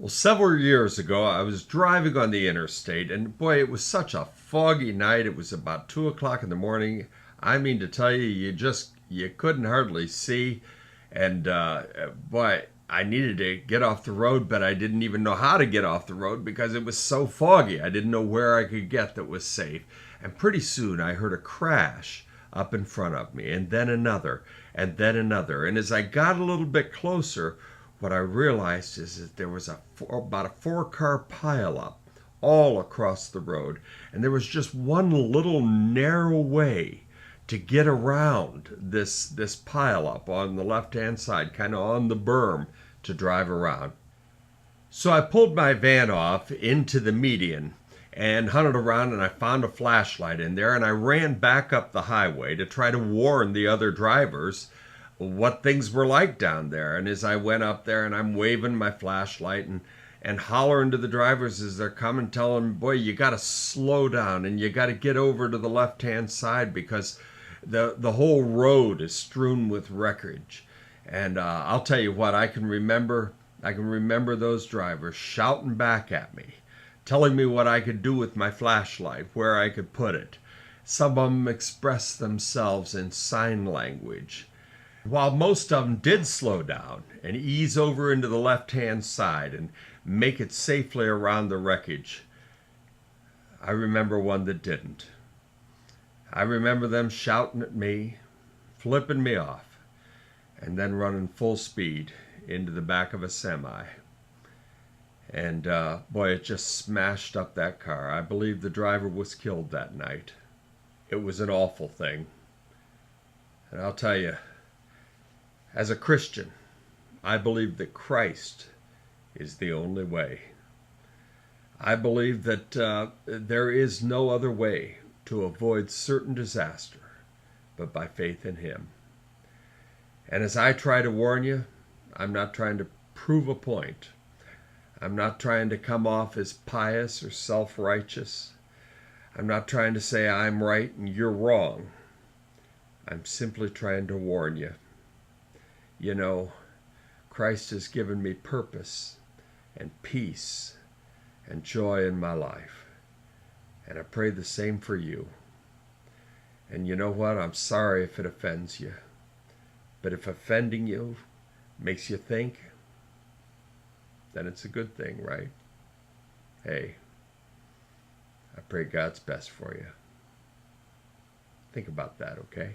Well, several years ago, I was driving on the interstate, and boy, it was such a foggy night. It was about 2 o'clock in the morning. I mean to tell you, you couldn't hardly see, and boy, I needed to get off the road, but I didn't even know how to get off the road because it was so foggy. I didn't know where I could get that was safe, and pretty soon I heard a crash up in front of me, and then another, and then another. And as I got a little bit closer, what I realized is that there was about a four-car pileup all across the road, and there was just one little narrow way to get around this pileup on the left-hand side, kind of on the berm to drive around. So I pulled my van off into the median and hunted around, and I found a flashlight in there, and I ran back up the highway to try to warn the other drivers what things were like down there. And as I went up there, and I'm waving my flashlight and hollering to the drivers as they're coming, telling them, boy, you got to slow down and you got to get over to the left hand side because the whole road is strewn with wreckage. And I'll tell you what, I can remember those drivers shouting back at me, telling me what I could do with my flashlight, where I could put it. Some of them expressed themselves in sign language. While most of them did slow down and ease over into the left-hand side and make it safely around the wreckage, I remember one that didn't. I remember them shouting at me, flipping me off, and then running full speed into the back of a semi. And boy, it just smashed up that car. I believe the driver was killed that night. It was an awful thing. And I'll tell you, as a Christian, I believe that Christ is the only way. I believe that there is no other way to avoid certain disaster but by faith in Him. And as I try to warn you, I'm not trying to prove a point. I'm not trying to come off as pious or self-righteous. I'm not trying to say I'm right and you're wrong. I'm simply trying to warn you. You know, Christ has given me purpose and peace and joy in my life. And I pray the same for you. And you know what? I'm sorry if it offends you. But if offending you makes you think, then it's a good thing, right? Hey, I pray God's best for you. Think about that, okay?